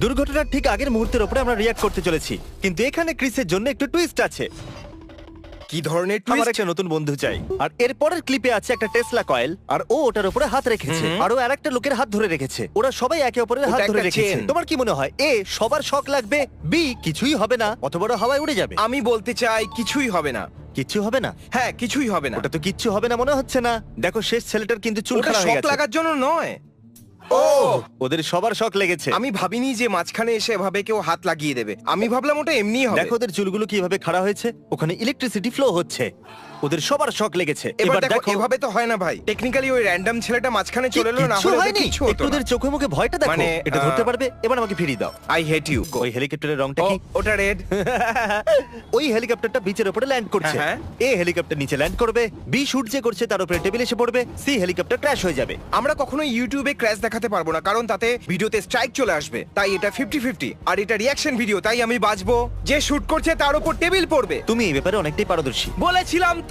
দুর্ঘটনার ঠিক আগের মুহূর্তের উপরে আমরা রিয়াক্ট করতে চলেছি, কিন্তু এখানে ক্রিসের জন্য একটু টুইস্ট আছে। কি ধরনের আমার টুইস্ট? একটা নতুন বন্ধু চাই, আর এর পরের ক্লিপে আছে একটা টেসলা কয়েল, আর ও ওটার উপরে হাত রেখেছে, আর ও আরেকটা লোকের হাত ধরে রেখেছে। ওরা সবাই একে অপরের হাত ওটা ধরে একটা রেখেছে। chain। তোমার কি মনে হয় এ সবার শক লাগবে, বি কিছুই হবে না, অথবা ওরা হাওয়ায় উড়ে যাবে? আমি বলতে চাই কিছুই হবে না। কিচ্ছু হবে না? হ্যাঁ, কিছুই হবে না। ওটা তো কিচ্ছু হবে না মনে হচ্ছে না। দেখো শেষ ছেলেটার কিন্তু চুল ওটা খারাপ হয়ে শক গেছে। লাগার জন্য নয়। ও, ওদের সবার শক লেগেছে। আমি ভাবিনি যে মাঝখানে এসে এভাবে কেউ হাত লাগিয়ে দেবে। আমি ভাবলাম ওটা এমনিই হবে। দেখো ওদের চুলগুলো কিভাবে খাড়া হয়েছে, ওখানে ইলেকট্রিসিটি ফ্লো হচ্ছে। ওদের সবার শক লেগেছে। এবার দেখো এভাবে তো হয় না ভাই। টেকনিক্যালি ওই র্যান্ডম ছেলেটা মাঝখানে চলে এলো, না কিচ্ছু হলে ওদের হয়নি। কিছু হতো একটু না। ওদের চোখে মুখে ভয়টা দেখো। মানে, এটা ধরতে পারবে? এবার আমাকে ফিরিয়ে দাও। I hate you. ওই হেলিকপ্টারের রংটা কি? ওটা রেড। ওই হেলিকপ্টারটা বিচের উপরে ল্যান্ড করছে। হ্যাঁ, এ হেলিকপ্টার নিচে ল্যান্ড করবে, বি শুট যে করছে তার উপরে টেবিল এসে পড়বে, সি হেলিকপ্টার ক্র্যাশ হয়ে যাবে। আমরা কখনোই ইউটিউবে ক্র্যাশ দেখাতে পারবো না, কারণ তাতে ভিডিওতে স্ট্রাইক চলে আসবে। তাই এটা 50-50, আর এটা রিঅ্যাকশন ভিডিও, তাই আমি বাঁচবো। যে শুট করছে তার উপর টেবিল পড়বে। তুমি এই ব্যাপারে অনেকটাই পারদর্শী। বলেছিলাম তো।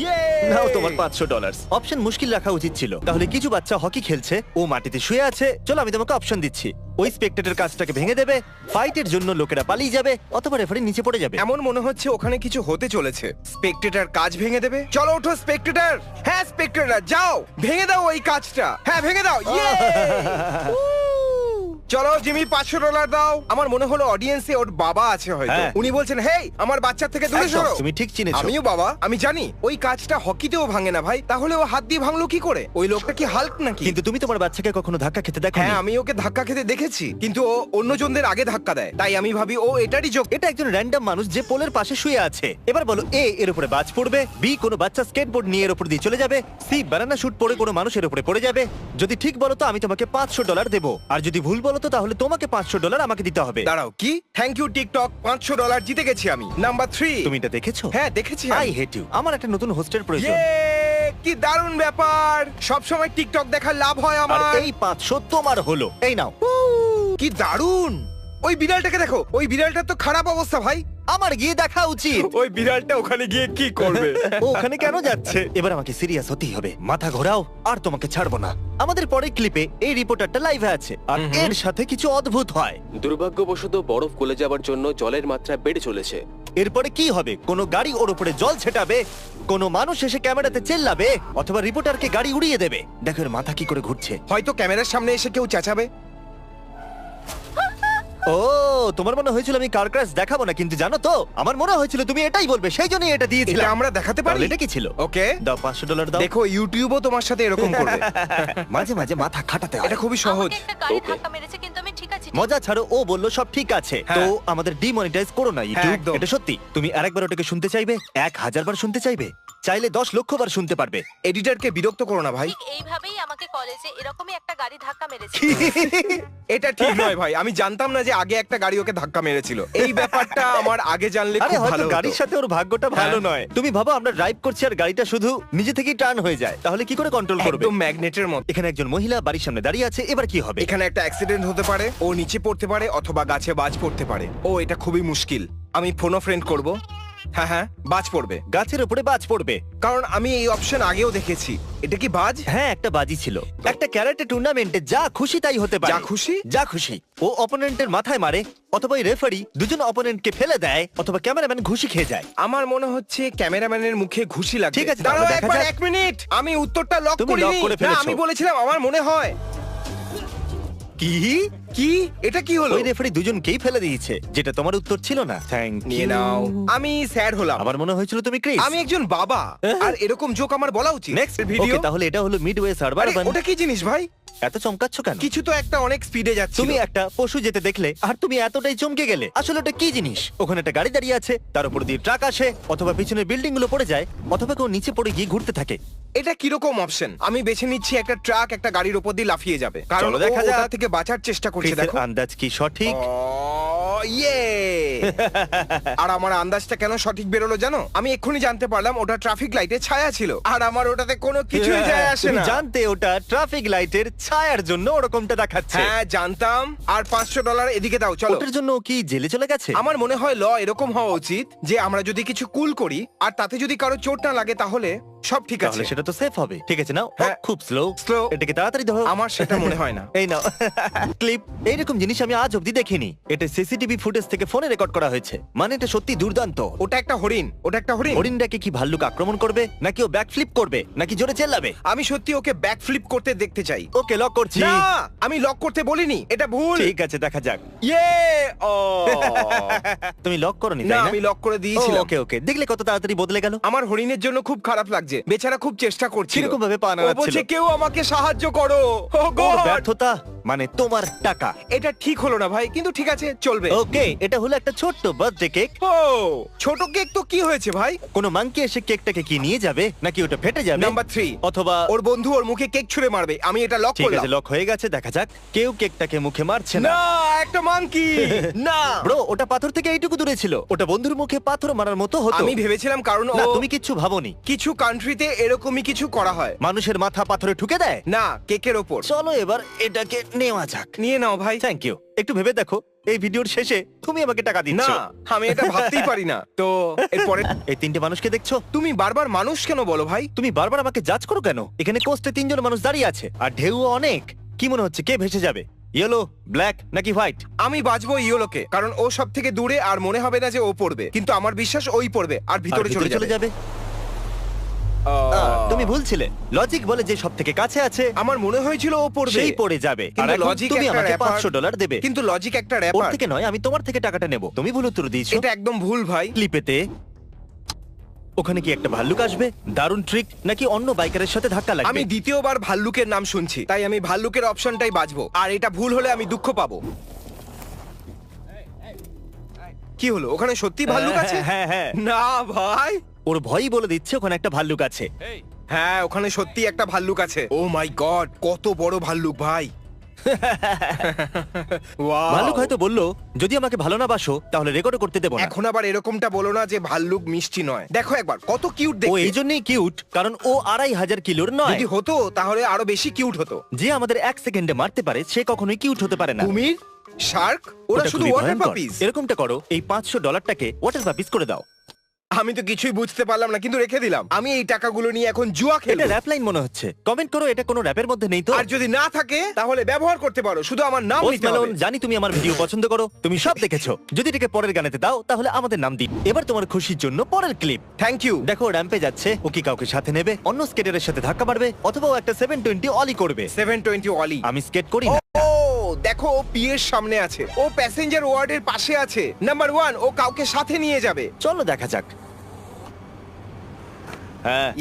ইয়ে! নাও তোমার $500। অপশন মুশকিল রাখা উচিত ছিল। তাহলে কিছু বাচ্চা হকি খেলছে, ও মাটিতে শুয়ে আছে। চলো আমি তোমাকে অপশন দিচ্ছি। ওই স্পেক্টেটর কাজটাকে ভেঙে দেবে, ফাইটের জন্য লোকেরা পালিয়ে যাবে, অথবা রেফারি নিচে পড়ে যাবে। এমন মনে হচ্ছে ওখানে কিছু হতে চলেছে। স্পেক্টেটর কাজ ভেঙে দেবে। চলো ওঠো স্পেক্টেটর। হ্যাঁ স্পেক্টেটর, যাও ভেঙে দাও ওই কাজটা। হ্যাঁ ভেঙে দাও। ইয়ে! চলো জিমি $500 দাও। আমার মনে হলো অডিয়েন্সে ওর বাবা আছে হয়তো। হ্যাঁ। উনি বলছেন, হেই আমার বাচ্চা থেকে দূরে একদম, সরো। তুমি ঠিক চিনেছো। আমিও বাবা, আমি জানি ওই কাজটা হকিতেও ভাঙে না ভাই। তাহলে ও হাত দিয়ে ভাঙলো কি করে? ওই লোকটা কি হাল্ক নাকি? কিন্তু তুমি তোমার বাচ্চাকে কখনো ধাক্কা খেতে দেখো? হ্যাঁ, আমি ওকে ধাক্কা খেতে দেখেছি, কিন্তু ও অন্যজনদের আগে ধাক্কা দেয়। তাই আমি ভাবি ও এটারই যোগ। এটা একজন র্যান্ডম মানুষ যে পোলের পাশে শুয়ে আছে। এবার বলো, এ এর উপরে বাজ পড়বে, বি কোনো বাচ্চা স্কেটবোর্ড নিয়ে এর উপর দিয়ে চলে যাবে, সি বানানা শুট পড়ে কোনো মানুষের উপরে পড়ে যাবে। যদি ঠিক বলো তো আমি তোমাকে $500 দেবো, আর যদি ভুল বলো তো তাহলে তোমাকে $500 আমাকে দিতে হবে। দাঁড়াও, কি? থ্যাংক ইউ টিকটক, $500 জিতে গেছি আমি। নাম্বার 3। তুমি এটা দেখেছো? হ্যাঁ দেখেছি আই আমি। Hate you. আমার একটা নতুন হোস্টের প্রয়োজন। ইয়ে! কি দারুণ ব্যাপার। সব সময় টিকটক দেখার লাভ হয় আর আমার। এই 500 তোমার হলো। এই নাও। কি দারুণ। ওই বিড়ালটাকে দেখো, ওই বিড়ালটার তো খারাপ অবস্থা ভাই। আমার গিয়ে দেখা উচিত। ওই বিড়ালটা ওখানে গিয়ে কি করবে? ও ওখানে কেন যাচ্ছে? এবার আমাকে সিরিয়াস হতেই হবে। মাথা ঘোরাও, আর তোমাকে ছাড়বো না। আমাদের পরের ক্লিপে এই রিপোর্টারটা লাইভে আছে, আর এর সাথে কিছু অদ্ভুত হয়। দুর্ভাগ্যবশত বরফ গলে যাওয়ার জন্য জলের মাত্রা বেড়ে চলেছে। এরপরে কি হবে? কোনো গাড়ি ওর উপরে জল ছেটাবে, কোনো মানুষ এসে ক্যামেরাতে চেল্লাবে, অথবা রিপোর্টারকে গাড়ি উড়িয়ে দেবে। দেখো এর মাথা কি করে ঘুরছে। হয়তো ক্যামেরার সামনে এসে কেউ চেঁচাবে। ও, তোমার মনে হয়েছিল আমি কার ক্র্যাশ দেখাবো না, কিন্তু জানো তো আমার মনে হয়েছিল তুমি এটাই বলবে, সেই জন্যই এটা এটা দিয়েছিলাম। আমরা দেখাতে পারি? তাহলে এটা কি ছিল? ওকে দাও $500 দাও। দেখো ইউটিউবও তোমার সাথে এরকম করবে। মাঝে মাঝে মাথা খাটাতে হয়। এটা খুবই সহজ। আমাকে একটা গাড়ি Okay. ধাক্কা মেরেছে, কিন্তু আমি ঠিক আছি। মজা ছাড়ো, ও বললো সব ঠিক আছে। হ্যাঁ। তো আমাদের ডিমনিটাইজ করো না ইউটিউব। একদম। এটা সত্যি। তুমি আরেকবার ওটাকে শুনতে চাইবে? 1000 বার শুনতে চাইবে? চাইলে 10 লক্ষ বার শুনতে পারবে। এডিটরকে বিরক্ত করো না ভাই। ঠিক এইভাবেই আমাকে কলেজে এরকমই একটা গাড়ি ধাক্কা মেরেছে। এটা ঠিক নয় ভাই, আমি জানতাম না যে আগে একটা গাড়ি ওকে ধাক্কা মেরেছিল। এই ব্যাপারটা আমার আগে জানলে আরে খুব হয়তো ভালো গাড়ির হতো। সাথে ওর ভাগ্যটা ভালো হ্যাঁ। নয়। তুমি ভাবো আমরা ড্রাইভ করছি আর গাড়িটা শুধু নিজে থেকেই টার্ন হয়ে যায়, তাহলে কি করে কন্ট্রোল করবে? একদম ম্যাগনেটের মতো। এখানে একজন মহিলা বাড়ির সামনে দাঁড়িয়ে আছে। এবার কি হবে? এখানে একটা অ্যাক্সিডেন্ট হতে পারে, ও নিচে পড়তে পারে অথবা গাছে বাজ পড়তে পারে। ও এটা খুবই মুশকিল। আমি ফোনো ফ্রেন্ড করব। হ্যাঁ হ্যাঁ, বাজ পড়বে, গাছের উপরে বাজ পড়বে। কারণ আমি এই অপশন আগেও দেখেছি। এটা কি বাজ? হ্যাঁ, একটা বাজি ছিল। একটা ক্যারাটে টুর্নামেন্টে যা খুশি তাই হতে পারে। যা খুশি? যা খুশি। ও অপোনেন্টের মাথায় মারে, অথবা এই রেফারি দুজন অপোনেন্টকে ফেলে দেয়, অথবা ক্যামেরাম্যান ঘুষি খেয়ে যায়। আমার মনে হচ্ছে ক্যামেরাম্যানের মুখে ঘুষি লাগবে। ঠিক আছে, দাঁড়াও তাহলে দেখা একবার, যাক। 1 মিনিট। আমি উত্তরটা লক তুমি করিনি। lock করে না, ফেলেছো। আমি বলেছিলাম আমার মনে হয়। কি? কি? এটা কি হলো? ওই রেফারি দুজনকেই ফেলে দিয়েছে, যেটা তোমার উত্তর ছিল না। থ্যাংক নিয়ে ইউ। নাও। আমি স্যাড হলাম। আমার মনে হয়েছিল তুমি ক্রিস। আমি একজন বাবা, আর এরকম জোক আমার বলা উচিত। Next video. ওকে, তাহলে এটা হলো মিডওয়ে সার্ভার। ওটা কি জিনিস ভাই? এত চমকাচ্ছ কেন? কিছু তো একটা অনেক স্পিডে যাচ্ছে। তুমি একটা পশু যেতে দেখলে আর তুমি এতটাই চমকে গেলে। আসলে ওটা কি জিনিস? ওখানে একটা গাড়ি দাঁড়িয়ে আছে, তার উপর দিয়ে ট্রাক আসে, অথবা পিছনের বিল্ডিং গুলো পড়ে যায়, অথবা কেউ নিচে পড়ে গিয়ে ঘুরতে থাকে। এটা কিরকম অপশন? আমি বেছে নিচ্ছি একটা ট্রাক একটা গাড়ির উপর দিয়ে লাফিয়ে যাবে, কারণ চলো দেখা ও যাক। ওটা থেকে বাঁচার চেষ্টা করছে। ক্রিসের দেখো আন্দাজ কি সঠিক? ইয়ে। আর আমার আন্দাজটা কেন সঠিক বেরোলো জানো? আমি এক্ষুনি জানতে পারলাম ওটা ট্রাফিক লাইটে ছায়া ছিল, আর আমার ওটাতে কোনো কিছুই যায় আসে তুমি না। জানতে ওটা ট্রাফিক লাইটের ছায়ার জন্য ওরকমটা দেখাচ্ছে। হ্যাঁ জানতাম। আর $500 এদিকে দাও, চলো। ওটার জন্য ও কি জেলে চলে গেছে? আমার মনে হয় ল এরকম হওয়া উচিত যে আমরা যদি কিছু কুল করি আর তাতে যদি কারো চোট না লাগে তাহলে সব ঠিক আছে। তাহলে সেটা তো সেফ হবে। ঠিক আছে নাও। হ্যাঁ। খুব স্লো। Slow। এটাকে তাড়াতাড়ি ধরো। আমার সেটা মনে হয় না। এই নাও ক্লিপ। এইরকম জিনিস আমি আজ অব্দি দেখিনি। এটা সিসিটিভি ফুটেজ থেকে ফোনে রেকর্ড করা হয়েছে। মানে এটা সত্যি দুর্দান্ত। ওটা একটা হরিণ, ওটা একটা হরিণ। হরিণটাকে কি ভাল্লুক আক্রমণ করবে, নাকি ও ব্যাক ফ্লিপ করবে, নাকি জোরে চেল্লাবে? আমি সত্যি ওকে ব্যাক ফ্লিপ করতে দেখতে চাই। ওকে লক করছি। না, আমি লক করতে বলিনি, এটা ভুল। ঠিক আছে, দেখা যাক। ইয়ে ও তুমি লক করনি না, তাই না? আমি লক করে দিয়েছিলাম। ওকে ওকে, দেখলে কত তাড়াতাড়ি বদলে গেল। আমার হরিণের জন্য খুব খারাপ লাগছে, বেচারা খুব চেষ্টা করছিল। কিরকম ভাবে পা ও নাড়াচ্ছিল? বলছে কেউ আমাকে সাহায্য করো। ও ওর গড, ব্যর্থতা মানে তোমার টাকা। এটা ঠিক হলো না ভাই, কিন্তু ঠিক আছে, চলবে। ওকে, এটা হলো একটা ছোট্ট বার্থডে কেক। ও ছোট কেক তো কি হয়েছে ভাই? কোনো মাংকি এসে কেকটাকে কি নিয়ে যাবে, নাকি ওটা ফেটে যাবে? নাম্বার 3, অথবা ওর বন্ধু ওর মুখে কেক ছুঁড়ে মারবে। আমি এটা লক ঠিক করলাম। আছে, লক হয়ে গেছে। দেখা যাক। কেউ কেকটাকে মুখে মারছে না। না, একটা মাংকি না। ব্রো, ওটা পাথর থেকে এইটুকু দূরে ছিল। ওটা বন্ধুর মুখে পাথর মারার মতো হতো। আমি ভেবেছিলাম কারণ না, ও তুমি কিচ্ছু ভাবোনি। কিছু কান্ট্রিতে এরকমই কিছু করা হয়। মানুষের মাথা পাথরে ঠুকে দেয়। না, কেকের ওপর। চলো এবার এটাকে নেওয়া যাক। নিয়ে নাও ভাই। Thank you. একটু ভেবে দেখো, এই ভিডিওর শেষে তুমি আমাকে টাকা না, দিচ্ছ। আমি এটা ভাবতেই পারি না। তো এরপরে এই তিনটে মানুষকে দেখছো? তুমি বারবার মানুষ কেন বলো ভাই? তুমি বারবার আমাকে জাজ করো কেন? এখানে কোস্টে 3 জন মানুষ দাঁড়িয়ে আছে, আর ঢেউ অনেক। কি মনে হচ্ছে কে ভেসে যাবে? ইয়েলো, ব্ল্যাক নাকি হোয়াইট? আমি বাঁচবো ইয়োলোকে, কারণ ও সব থেকে দূরে আর মনে হবে না যে ও পড়বে। কিন্তু আমার বিশ্বাস ওই পড়বে আর ভিতরে চলে যাবে। তুমি ভুলছিলে। লজিক বলে যে সব থেকে কাছে আছে আমার মনে হয়েছিল ও পড়বে। সেই পড়ে যাবে। আর কিন্তু এখন লজিক তুমি একটা আমাকে rapper। $500 দেবে। কিন্তু লজিক একটা ওর র্যাপার। থেকে নয়, আমি তোমার থেকে টাকাটা নেব। তুমি ভুল উত্তর দিয়েছো। এটা একদম ভুল ভাই। ক্লিপেতে ওখানে কি একটা ভাল্লুক আসবে, দারুণ ট্রিক, নাকি অন্য বাইকারের সাথে ধাক্কা লাগবে? আমি দ্বিতীয়বার ভাল্লুকের নাম শুনছি, তাই আমি ভাল্লুকের অপশনটাই বাজবো। আর এটা ভুল হলে আমি দুঃখ পাবো। কি হলো, ওখানে সত্যি ভাল্লুক আছে? হ্যাঁ, হ্যাঁ। না ভাই। ওর ভয়ই বলে দিচ্ছে ওখানে একটা ভাল্লুক আছে। হ্যাঁ, ওখানে সত্যি একটা ভাল্লুক আছে। ও মাই গড, কত বড় ভাল্লুক ভাই। Wow! ভাল্লুক হয়তো বললো, যদি আমাকে ভালো না বাসো তাহলে রেকর্ড করতে দেবো না। এখন আবার এরকমটা বলো না যে ভাল্লুক মিষ্টি নয়। দেখো একবার কত কিউট ও দেখতে। এই জন্যই কিউট, কারণ ও 2500 কিলোর নয়। যদি হতো তাহলে আরো বেশি কিউট হতো। যে আমাদের 1 সেকেন্ডে মারতে পারে সে কখনোই কিউট হতে পারে না। কুমির, শার্ক, ওরা ওটা শুধু খুবই ওয়াটার ভয়ঙ্কর। পাপিস। এরকমটা করো, এই $500টাকে ওয়াটার পাপিস করে দাও। আমি তো কিছুই বুঝতে পারলাম না, কিন্তু রেখে দিলাম। আমি এই টাকাগুলো নিয়ে এখন জুয়া এটা খেলবো। র‍্যাপ লাইন মনে হচ্ছে। কমেন্ট করো এটা কোনো র‍্যাপের মধ্যে নেই তো। আর যদি না থাকে তাহলে ব্যবহার করতে পারো, শুধু আমার নাম পোস্ট নিতে ম্যালোন, হবে। জানি তুমি আমার ভিডিও পছন্দ করো, তুমি সব দেখেছো। যদি এটাকে পরের গানেতে দাও তাহলে আমাদের নাম দিন। এবার তোমার খুশির জন্য পরের ক্লিপ। Thank you. দেখো র্যাম্পে যাচ্ছে, ও কি কাউকে সাথে নেবে, অন্য স্কেটারের সাথে ধাক্কা মারবে, অথবা ও একটা 720 অলি করবে। 720 অলি। আমি স্কেট করি না। ও দেখো, ও পি এর সামনে আছে, ও প্যাসেঞ্জার ওয়ার্ডের পাশে আছে। নাম্বার 1, ও কাউকে সাথে নিয়ে যাবে। চলো দেখা যাক। হ্যাঁ,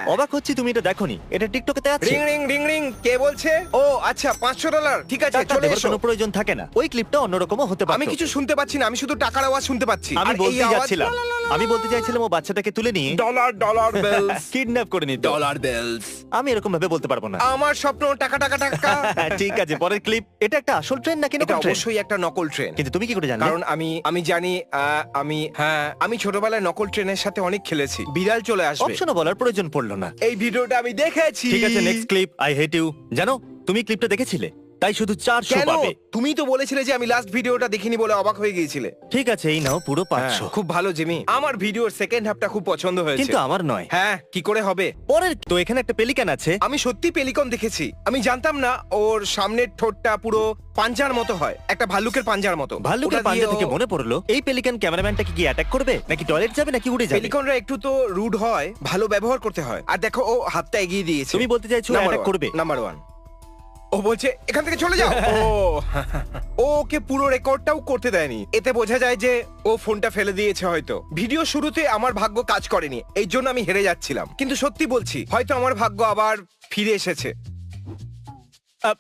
অবাক হচ্ছি তুমি এটা দেখোনি। এটা টিকটকেতে আছে। রিং রিং রিং রিং, কে বলছে? ও আচ্ছা, $500। ঠিক আছে, টাকা চলে দেওয়ার এসো। কোনো প্রয়োজন থাকে না। ওই ক্লিপটা অন্যরকমও হতে পারত। আমি কিছু শুনতে পাচ্ছি না, আমি শুধু টাকার আওয়াজ শুনতে পাচ্ছি। আমি আর এই বলতে আওয়াজ- যাচ্ছিলাম, আমি বলতে চাইছিলাম ও বাচ্চাটাকে তুলে নিয়ে ডলার ডলার বিলস, কিডন্যাপ করে নিত। ডলার বিলস। আমি এরকম ভাবে বলতে পারবো না। আমার স্বপ্ন টাকা টাকা টাকা। ঠিক আছে, পরের ক্লিপ। এটা একটা আসল ট্রেন নাকি এটা নকল ট্রেন? অবশ্যই একটা নকল ট্রেন। কিন্তু তুমি কি করে জানলে? কারণ আমি জানি, আমি ছোটবেলায় নকল ট্রেনের সাথে অনেক খেলেছি। বিড়াল চলে আসবে। অপশনও বলার প্রয়োজন পড়লো না। এই ভিডিওটা আমি দেখেছি। ঠিক আছে, next clip. I hate you. জানো তুমি ক্লিপটা দেখেছিলে, তাই শুধু 400 কেন? পাবে। তুমি তো বলেছিলে যে আমি লাস্ট ভিডিওটা দেখিনি বলে অবাক হয়ে গিয়েছিলে। ঠিক আছে, এই নাও পুরো 500। খুব ভালো জিমি, আমার ভিডিওর সেকেন্ড হাফটা খুব পছন্দ হয়েছে। কিন্তু আমার নয়। হ্যাঁ, কি করে হবে? পরের তো এখানে একটা পেলিকান আছে। আমি সত্যি পেলিকন দেখেছি। আমি জানতাম না ওর সামনের ঠোঁটটা পুরো পাঞ্জার মতো হয়, একটা ভাল্লুকের পাঞ্জার মতো। ভাল্লুকের ওটা দিয়ে পাঞ্জা থেকে ও- মনে পড়লো, এই পেলিকান ক্যামেরাম্যানটাকে কি অ্যাটাক করবে, নাকি টয়লেট যাবে, নাকি উড়ে যাবে? পেলিকনরা একটু তো রুড হয়, ভালো ব্যবহার করতে হয়। আর দেখো, ও হাতটা এগিয়ে দিয়েছে। তুমি বলতে চাইছো অ্যাটাক করবে? নাম্বার 1, ও বলছে এখান থেকে চলে যাও। ও ওকে পুরো রেকর্ডটাও করতে দেয়নি। এতে বোঝা যায় যে ও ফোনটা ফেলে দিয়েছে হয়তো। ভিডিও শুরুতে আমার ভাগ্য কাজ করেনি, এই জন্য আমি হেরে যাচ্ছিলাম। কিন্তু সত্যি বলছি, হয়তো আমার ভাগ্য আবার ফিরে এসেছে।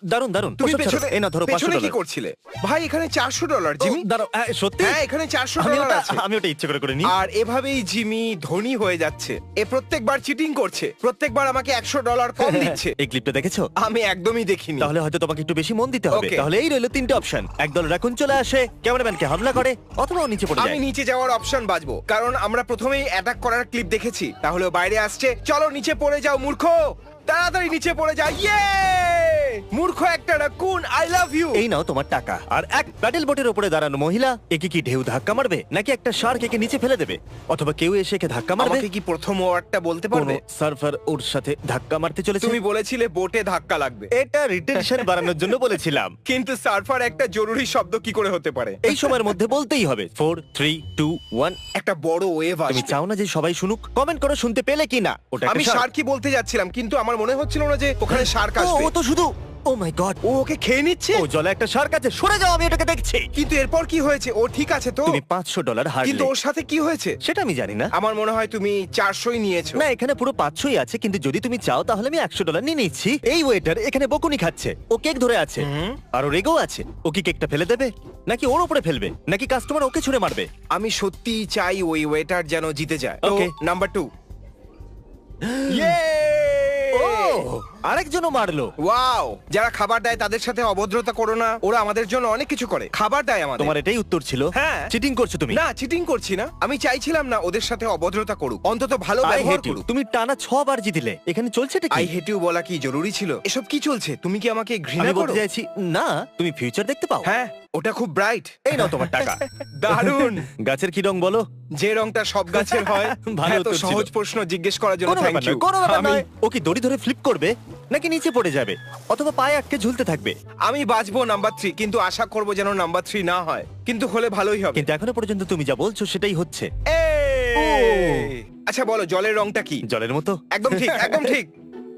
দারুন দারুন। তুমি ওসব ছাড়ো। পেছনে এই নাও ধরো পেছনে কি $500। করছিলে ভাই? এখানে $400 জিমি। দাঁড়াও, সত্যি? হ্যাঁ, এখানে আমি $400 ওটা আছে। আমি ওটা ইচ্ছে করে করিনি। আর এভাবেই জিমি ধনী হয়ে যাচ্ছে। এ প্রত্যেকবার চিটিং করছে, প্রত্যেকবার আমাকে $100 কম দিচ্ছে। এই ক্লিপটা দেখেছো? আমি একদমই দেখিনি। তাহলে হয়তো তোমাকে একটু বেশি মন দিতে হবে। Okay. তাহলে এই রইলো 3টে অপশন। একদল রাকুন চলে আসে, ক্যামেরাম্যানকে হামলা করে, অথবা ও নিচে পড়ে আমি যায়। নিচে যাওয়ার অপশন বাজবো, কারণ আমরা প্রথমেই অ্যাটাক করার ক্লিপ দেখেছি। তাহলে ও বাইরে আসছে। চলো নিচে পড়ে যাও মূর্খ, তাড়াতাড়ি নিচে পড়ে যাও। ইয়ে! মূর্খ একটা রাকুন, আই লাভ ইউ। এই নাও তোমার টাকা। আর এক প্যাডেল বোটের উপরে দাঁড়ানো মহিলা, একে কি ঢেউ ধাক্কা মারবে, নাকি একটা শার্ক একে নিচে ফেলে দেবে, অথবা কেউ এসে একে ধাক্কা মারবে? আমাকে কি প্রথম ওয়ার্ডটা বলতে কোনো পারবে? সার্ফার ওর সাথে ধাক্কা মারতে চলেছে। তুমি বলেছিলে বোটে ধাক্কা লাগবে, এটা রিটেনশন বাড়ানোর জন্য বলেছিলাম। কিন্তু সার্ফার একটা জরুরি শব্দ কি করে হতে পারে? এই সময়ের মধ্যে বলতেই হবে 4 3 2 1। একটা বড় ওয়েভ তুমি আসবে। চাও না যে সবাই শুনুক? কমেন্ট করো শুনতে পেলে কি না। ওটা আমি শার্কই বলতে যাচ্ছিলাম, কিন্তু আমার মনে হচ্ছিল না যে ওখানে শার্ক আসবে। ও তো শুধু, ও মাই গড, ও ওকে খেয়ে নিচ্ছে। ও জলে একটা শার্ক আছে, সরে যাও, আমি এটাকে দেখছি। কিন্তু এরপর কি হয়েছে? ও ঠিক আছে তো? তুমি $500 হারলে। কিন্তু ওর সাথে কি হয়েছে? সেটা আমি জানি না। আমার মনে হয় তুমি 400ই নিয়েছো। না, এখানে পুরো 500ই আছে, কিন্তু যদি তুমি চাও তাহলে আমি $100 নিয়ে নিচ্ছি। এই ওয়েটার এখানে বকুনি খাচ্ছে, ও কেক ধরে আছে আর ও রেগেও আছে। ও কি কেকটা ফেলে দেবে, নাকি ওর উপরে ফেলবে, নাকি কাস্টমার ওকে ছুঁড়ে মারবে? আমি সত্যিই চাই ওই ওয়েটার যেন জিতে যায়। Okay. নাম্বার 2। ইয়ে! ও আরেকজনও মারলো। ওয়াও! যারা খাবার দেয় তাদের সাথে অভদ্রতা করো না, ওরা আমাদের জন্য অনেক কিছু করে, খাবার দেয় আমাদের। তোমার এটাই উত্তর ছিল? হ্যাঁ। চিটিং করছো তুমি। না, চিটিং করছি না, আমি চাইছিলাম না ওদের সাথে অভদ্রতা করুক, অন্তত ভালো I ব্যবহার hate you। করুক। তুমি টানা 6 বার জিতলে, এখানে চলছে এটা কি? আই হেট ইউ বলা কি জরুরি ছিল? এসব কি চলছে? তুমি কি আমাকে ঘৃণা আমি করো? বলতে চাইছি, না, তুমি ফিউচার দেখতে পাও। হ্যাঁ, ওটা খুব ব্রাইট। এই নাও তোমার টাকা। দারুণ। গাছের কি রং বলো? যে রংটা সব গাছের হয়। ভালো এত উত্তর ছিল। সহজ প্রশ্ন জিজ্ঞেস করার জন্য কোনো থ্যাংক ব্যাপার ইউ। নয়, কোনো ব্যাপার নয়। ও কি দড়ি ধরে ফ্লিপ করবে, নাকি নিচে পড়ে যাবে, অথবা পায়ে আটকে ঝুলতে থাকবে? আমি বাঁচবো নাম্বার 3, কিন্তু আশা করব যেন নাম্বার 3 না হয়, কিন্তু হলে ভালোই হবে। কিন্তু এখনো পর্যন্ত তুমি যা বলছো সেটাই হচ্ছে। এই! আচ্ছা বলো, জলের রংটা কি? জলের মতো। একদম ঠিক, একদম ঠিক।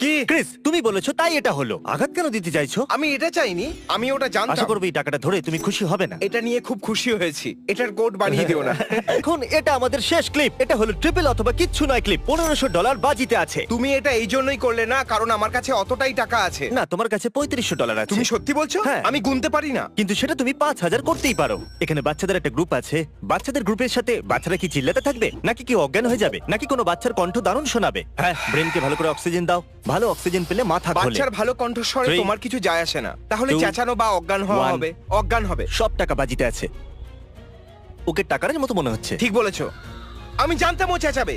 কি? ক্রিস, তুমি বলেছো তাই এটা হলো। আঘাত কেন দিতে চাইছো? আমি এটা চাইনি, আমি ওটা আশা জানতাম। করবো এই টাকাটা ধরে তুমি খুশি হবে না। এটা নিয়ে খুব খুশি হয়েছি। এটার কোড বানিয়ে দিও না। এখন এটা আমাদের শেষ ক্লিপ। এটা হলো ট্রিপল অথবা কিচ্ছু নয় ক্লিপ। $1500 বাজিতে আছে। তুমি এটা এই জন্যই করলে না কারণ আমার কাছে অতটাই টাকা আছে। না, তোমার কাছে $3500 আছে। তুমি সত্যি বলছো? হ্যাঁ। আমি গুনতে পারি না। কিন্তু সেটা তুমি 5000 করতেই পারো। এখানে বাচ্চাদের একটা গ্রুপ আছে। বাচ্চাদের গ্রুপের সাথে বাচ্চারা কি চিল্লাতে থাকবে, নাকি কি অজ্ঞান হয়ে যাবে, নাকি কোনো বাচ্চার কণ্ঠ দারুণ শোনাবে? হ্যাঁ, ব্রেনকে ভালো করে অক্সিজেন দাও। ভালো অক্সিজেন পেলে মাথা খোলে। বাচ্চার ভালো কণ্ঠস্বরে 3, তোমার কিছু যায় আসে না। তাহলে 2, চেঁচানো বা অজ্ঞান হওয়া 1 হবে। অজ্ঞান হবে। সব টাকা বাজিতে আছে। ওকে টাকারের মতো মনে হচ্ছে। ঠিক বলেছো। আমি জানতাম ও চেঁচাবে।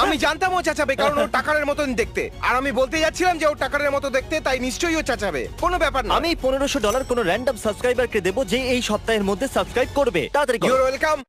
আমি জানতাম ও চেঁচাবে কারণ ও টাকারের মতন দেখতে। আর আমি বলতে যাচ্ছিলাম যে ও টাকারের মতো দেখতে, তাই নিশ্চয়ই ও চেঁচাবে। কোনো ব্যাপার না। আমি $1500 কোনো র্যান্ডম সাবস্ক্রাইবারকে দেবো যে এই সপ্তাহের মধ্যে সাবস্ক্রাইব করবে। তাড়াতাড়ি করো। Your welcome.